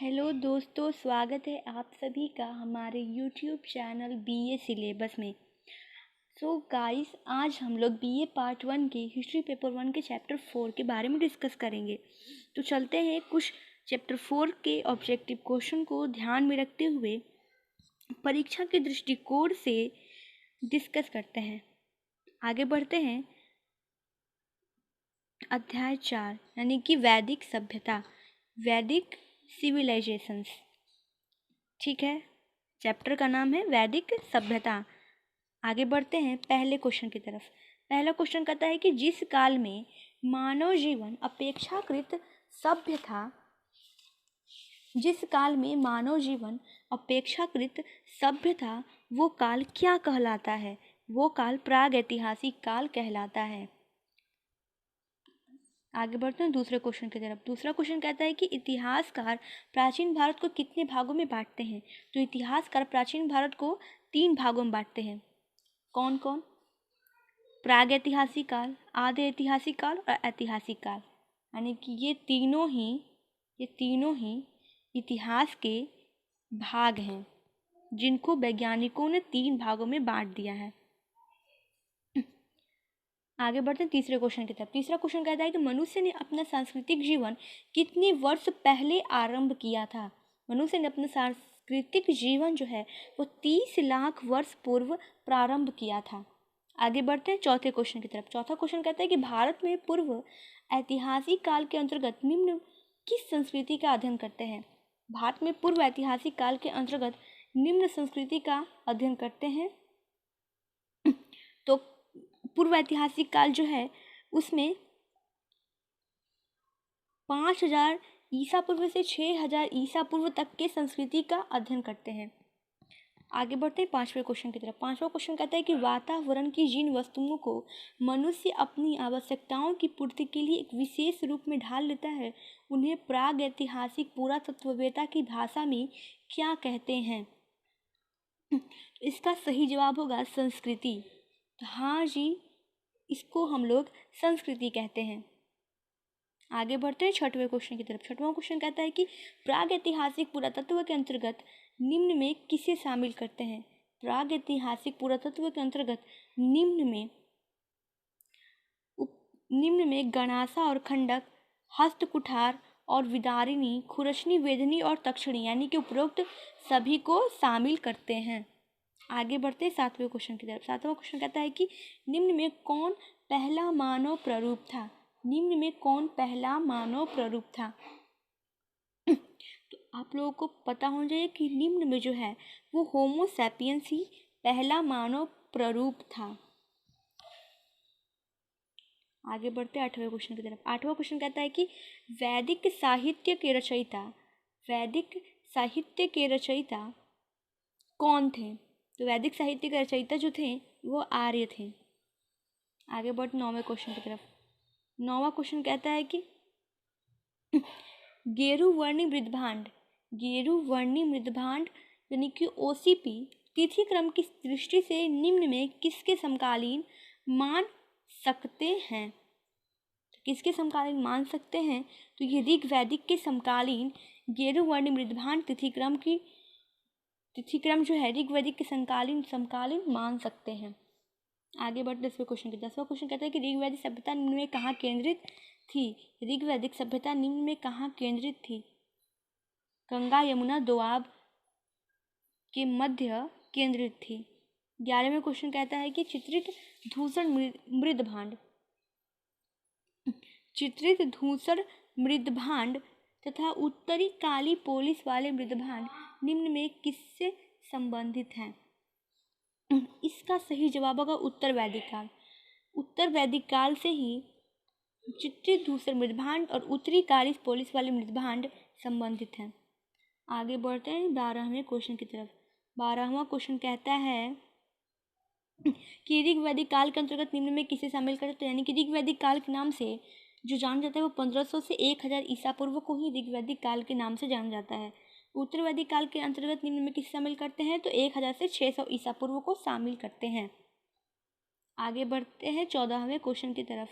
Hello दोस्तों, स्वागत है आप सभी का हमारे यूट्यूब चैनल बीए सिलेबस में। सो गाइस, आज हम लोग बीए पार्ट 1 के हिस्ट्री पेपर 1 के चैप्टर 4 के बारे में डिस्कस करेंगे। तो चलते हैं कुछ चैप्टर 4 के ऑब्जेक्टिव क्वेश्चन को ध्यान में रखते हुए परीक्षा के दृष्टिकोण से डिस्कस करते हैं। आगे बढ़ते हैं। अध्याय 4 यानी कि वैदिक सभ्यता, वैदिक सिविलाइजेशंस। ठीक है, चैप्टर का नाम है वैदिक सभ्यता। आगे बढ़ते हैं पहले क्वेश्चन की तरफ। पहला क्वेश्चन कहता है कि जिस काल में मानव जीवन अपेक्षाकृत सभ्य था, जिस काल में मानव जीवन अपेक्षाकृत सभ्य था, वो काल क्या कहलाता है? वो काल प्रागैतिहासिक काल कहलाता है। आगे बढ़ते हैं दूसरे क्वेश्चन की तरफ। दूसरा क्वेश्चन कहता है कि इतिहासकार प्राचीन भारत को कितने भागों में बांटते हैं? तो इतिहासकार प्राचीन भारत को 3 भागों में बांटते हैं। कौन कौन? प्रागैतिहासिक काल, आधे ऐतिहासिक काल और ऐतिहासिक काल। यानी कि ये तीनों ही इतिहास के भाग हैं, जिनको वैज्ञानिकों ने 3 भागों में बांट दिया है। आगे बढ़ते हैं तीसरे क्वेश्चन की तरफ। तीसरा क्वेश्चन कहता है कि मनुष्य ने अपना सांस्कृतिक जीवन कितने वर्ष पहले आरंभ किया था? मनुष्य ने अपना सांस्कृतिक जीवन जो है वो 30 लाख वर्ष पूर्व प्रारंभ किया था। आगे बढ़ते हैं चौथे क्वेश्चन की तरफ। चौथा क्वेश्चन कहता है कि भारत में पूर्व ऐतिहासिक काल के अंतर्गत निम्न किस संस्कृति का अध्ययन करते हैं? भारत में पूर्व ऐतिहासिक काल के अंतर्गत निम्न संस्कृति का अध्ययन करते हैं। तो पूर्व ऐतिहासिक काल जो है उसमें 5000 ईसा पूर्व से 6000 ईसा पूर्व तक के संस्कृति का अध्ययन करते हैं। आगे बढ़ते हैं पांचवें क्वेश्चन की तरफ। पांचवा क्वेश्चन कहता है कि वातावरण की जिन वस्तुओं को मनुष्य अपनी आवश्यकताओं की पूर्ति के लिए एक विशेष रूप में ढाल लेता है, उन्हें प्रागैतिहासिक पुरातत्ववेत्ता की भाषा में क्या कहते हैं? इसका सही जवाब होगा संस्कृति। हाँ जी, इसको हम लोग संस्कृति कहते हैं। आगे बढ़ते हैं छठवें क्वेश्चन की तरफ। छठवां क्वेश्चन कहता है कि प्रागैतिहासिक पुरातत्व के अंतर्गत निम्न में किसे शामिल करते हैं? प्रागैतिहासिक पुरातत्व के अंतर्गत निम्न में गणासा और खंडक, हस्तकुठार और विदारिणी, खुरसनी, वेदनी और तक्षणी यानी कि उपरोक्त सभी को शामिल करते हैं। आगे बढ़ते हैं सातवें क्वेश्चन की तरफ। सातवां क्वेश्चन कहता है कि निम्न में कौन पहला मानव प्ररूप था? निम्न में कौन पहला मानव प्ररूप था? तो आप लोगों को पता होना चाहिए कि निम्न में जो है वो होमो सैपियंस ही पहला मानव प्ररूप था। आगे बढ़ते हैं आठवें क्वेश्चन की तरफ। आठवां क्वेश्चन कहता है कि वैदिक साहित्य के रचयिता कौन थे? तो वैदिक साहित्य के रचयिता जो थे वो आर्य थे। आगे बढ़ते 9वें क्वेश्चन की तरफ। 9वां क्वेश्चन कहता है कि गेरुवर्णी मृदभांड यानी कि ओसीपी तिथि क्रम की दृष्टि से निम्न में किसके समकालीन मान सकते हैं? किसके समकालीन मान सकते हैं? तो ये ऋग्वैदिक के समकालीन गेरुवर्णी मृदभांड तिथिक्रम जो है ऋग्वैदिक के समकालीन मान सकते हैं। आगे बढ़ते 10वें क्वेश्चन की। 10वां क्वेश्चन कहता है कि ऋग्वैदिक सभ्यता निम्न में कहाँ केंद्रित थी? ऋग्वैदिक सभ्यता निम्न में कहाँ केंद्रित थी? गंगा यमुना दोआब के मध्य केंद्रित थी। 11वें क्वेश्चन कहता है कि चित्रित धूसर मृदभांड तथा उत्तरी काली पोलिस वाले मृदभांड निम्न में किससे संबंधित हैं? इसका सही जवाब होगा उत्तर वैदिक काल। उत्तर वैदिक काल से ही चित्रित धूसर मृदभांड और उत्तरी काली पोलिस वाले मृदभांड संबंधित हैं। आगे बढ़ते हैं 12वें क्वेश्चन की तरफ। 12वां क्वेश्चन कहता है कि ऋग्वैदिक काल के अंतर्गत निम्न में किसे शामिल करते हैं? यानी कि ऋग्वैदिक काल के नाम से जो जाना जाता है वो 1500 से 1000 ईसा पूर्व को ही ऋग्वैदिक काल के नाम से जाना जाता है। उत्तर वैदिक काल के अंतर्गत निम्न में किसे शामिल करते हैं? तो 1000 से 600 ईसा पूर्व को शामिल करते हैं। आगे बढ़ते हैं 14वें क्वेश्चन की तरफ।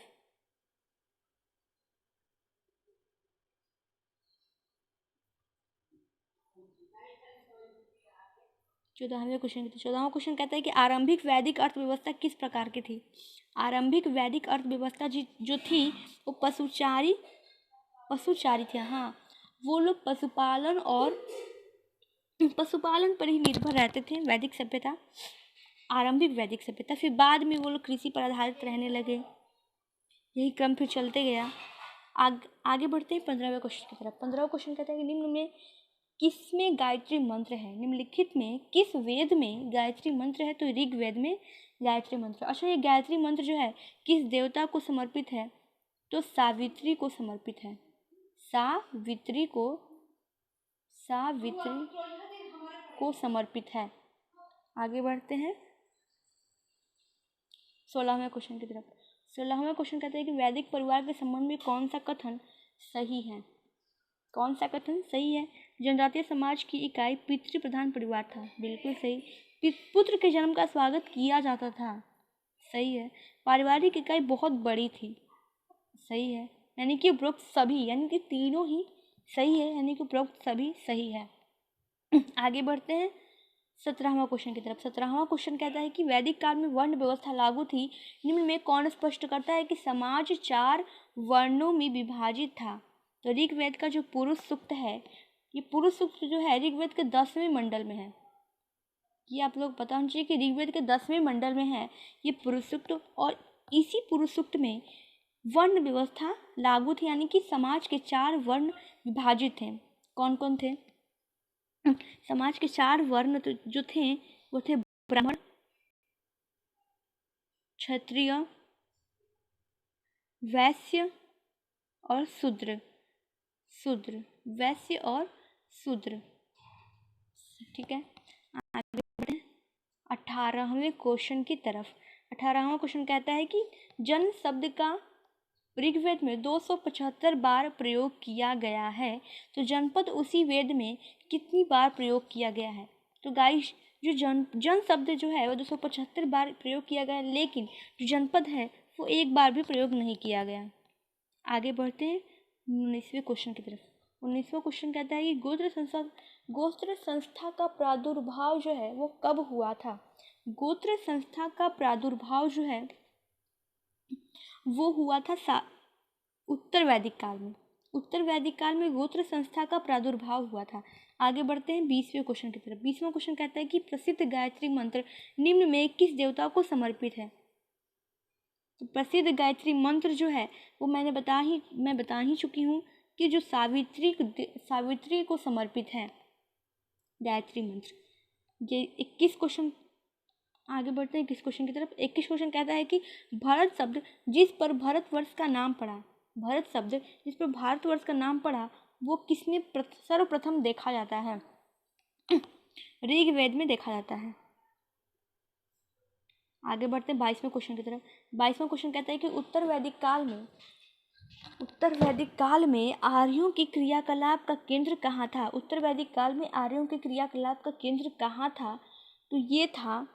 चौदहवां क्वेश्चन कहता है कि आरंभिक वैदिक अर्थव्यवस्था किस प्रकार की थी। आरंभिक वैदिक अर्थव्यवस्था जो थी वो पशुचारी थी। हाँ, वो लोग पशुपालन पर ही निर्भर रहते थे। वैदिक सभ्यता, आरंभिक वैदिक सभ्यता। फिर बाद में वो लोग कृषि पर आधारित रहने लगे। यही क्रम फिर चलते गया। आगे बढ़ते हैं 15वें क्वेश्चन की तरफ। 15वां क्वेश्चन कहता है कि निम्न में किसमें गायत्री मंत्र है। निम्नलिखित में किस वेद में गायत्री मंत्र है। तो ऋग्वेद में गायत्री मंत्र। अच्छा, ये गायत्री मंत्र जो है किस देवता को समर्पित है। तो सावित्री को समर्पित है। सावित्री को समर्पित है। आगे बढ़ते हैं 16वें क्वेश्चन की तरफ। 16वां क्वेश्चन कहता है कि वैदिक परिवार के संबंध में कौन सा कथन सही है। कौन सा कथन सही है। जनजातीय समाज की इकाई पितृ प्रधान परिवार था। बिल्कुल सही। पुत्र के जन्म का स्वागत किया जाता था। सही है। पारिवारिक इकाई बहुत बड़ी थी। सही है। यानी कि उपरोक्त सभी, यानी कि तीनों ही सही है, यानी कि उपरोक्त सभी सही है। आगे बढ़ते हैं 17वां क्वेश्चन की तरफ। 17वां क्वेश्चन कहता है कि वैदिक काल में वर्ण व्यवस्था लागू थी। निम्न में कौन स्पष्ट करता है कि समाज 4 वर्णों में विभाजित था। तो ऋग्वेद का जो पुरुष सूक्त है, ये पुरुष सूक्त जो है ऋग्वेद के 10वें मंडल में है। ये आप लोग पता होना चाहिए कि ऋग्वेद के 10वें मंडल में है ये पुरुष सूक्त। और इसी पुरुष सूक्त में वर्ण व्यवस्था लागू थी, यानी कि समाज के 4 वर्ण विभाजित थे। कौन कौन थे। समाज के 4 वर्ण तो जो थे वो थे ब्राह्मण, क्षत्रिय, वैश्य और शूद्र। वैश्य और शूद्र। ठीक है। आगे बढ़ते हैं 18वें क्वेश्चन की तरफ। 18वां क्वेश्चन कहता है कि जन शब्द का ऋग्वेद में 275 बार प्रयोग किया गया है। तो जनपद उसी वेद में कितनी बार प्रयोग किया गया है। तो गाइस, जो जन शब्द जो है वो 275 बार प्रयोग किया गया है, लेकिन जो जनपद है वो एक बार भी प्रयोग नहीं किया गया। आगे बढ़ते हैं 19वें क्वेश्चन की तरफ। 19वां क्वेश्चन कहता है कि गोत्र संस्था का प्रादुर्भाव जो है वो कब हुआ था। गोत्र संस्था का प्रादुर्भाव जो है वो हुआ था उत्तर वैदिक काल में। उत्तर वैदिक काल में गोत्र संस्था का प्रादुर्भाव हुआ था। आगे बढ़ते हैं 20वें क्वेश्चन की तरफ। 20वां क्वेश्चन कहता है कि प्रसिद्ध गायत्री मंत्र निम्न में किस देवता को समर्पित है। तो प्रसिद्ध गायत्री मंत्र जो है वो मैं बता ही चुकी हूँ कि जो सावित्री को समर्पित है गायत्री मंत्र। ये 21 क्वेश्चन। आगे बढ़ते हैं 21 क्वेश्चन की तरफ। 21 क्वेश्चन कहता है कि भारत शब्द जिस पर भारतवर्ष का नाम पड़ा, भारत शब्द जिस पर भारतवर्ष का नाम पड़ा वो किसमें सर्वप्रथम देखा जाता है। ऋग्वेद में देखा जाता है। आगे बढ़ते हैं 22वें क्वेश्चन की तरफ। 22वां क्वेश्चन कहता है कि उत्तर वैदिक काल में आर्यों की क्रियाकलाप का केंद्र कहाँ था। उत्तर वैदिक काल में आर्यों के क्रियाकलाप का केंद्र कहाँ था। तो ये था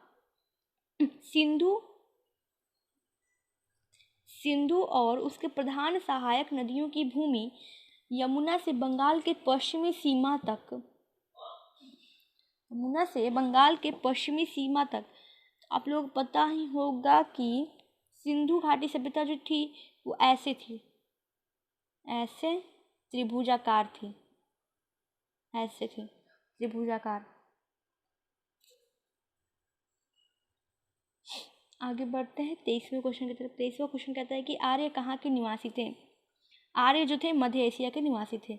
सिंधु और उसके प्रधान सहायक नदियों की भूमि यमुना से बंगाल के पश्चिमी सीमा तक। आप लोग पता ही होगा कि सिंधु घाटी सभ्यता जो थी वो ऐसे त्रिभुजाकार थी। आगे बढ़ते हैं 23वें क्वेश्चन की तरफ। 23वां क्वेश्चन कहता है कि आर्य कहाँ के निवासी थे। आर्य जो थे मध्य एशिया के निवासी थे।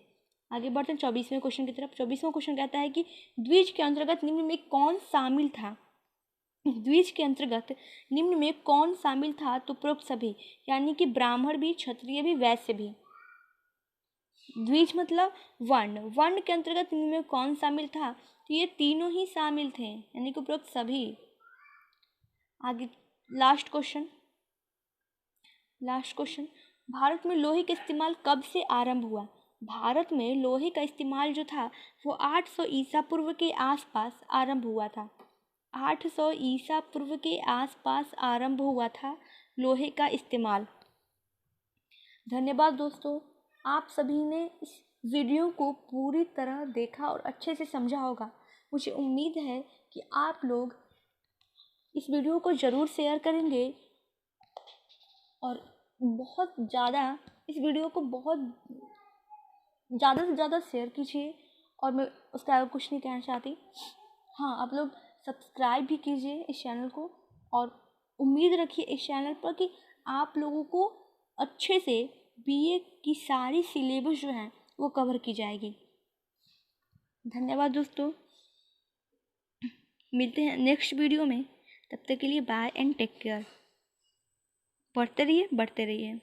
आगे बढ़ते हैं 24वें क्वेश्चन की तरफ। 24वां क्वेश्चन कहता है कि द्विज के अंतर्गत निम्न में कौन शामिल था। द्विज के अंतर्गत निम्न में कौन शामिल था। तो उपरोक्त सभी, यानी कि ब्राह्मण भी, क्षत्रिय भी, वैश्य भी। द्विज मतलब वर्ण के अंतर्गत निम्न में कौन शामिल था। तो ये तीनों ही शामिल थे, यानी कि उपरोक्त सभी। आगे लास्ट क्वेश्चन। भारत में लोहे का इस्तेमाल कब से आरंभ हुआ। भारत में लोहे का इस्तेमाल जो था वो 800 ईसा पूर्व के आसपास आरंभ हुआ था। 800 ईसा पूर्व के आसपास आरंभ हुआ था लोहे का इस्तेमाल। धन्यवाद दोस्तों, आप सभी ने इस वीडियो को पूरी तरह देखा और अच्छे से समझा होगा। मुझे उम्मीद है कि आप लोग इस वीडियो को ज़रूर शेयर करेंगे और बहुत ज़्यादा इस वीडियो को बहुत ज़्यादा से ज़्यादा शेयर कीजिए। और मैं उसके आगे कुछ नहीं कहना चाहती। हाँ, आप लोग सब्सक्राइब भी कीजिए इस चैनल को और उम्मीद रखिए इस चैनल पर कि आप लोगों को अच्छे से बीए की सारी सिलेबस जो हैं वो कवर की जाएगी। धन्यवाद दोस्तों, मिलते हैं नेक्स्ट वीडियो में। तब तक के लिए बाय एंड टेक केयर। पढ़ते रहिए, बढ़ते रहिए।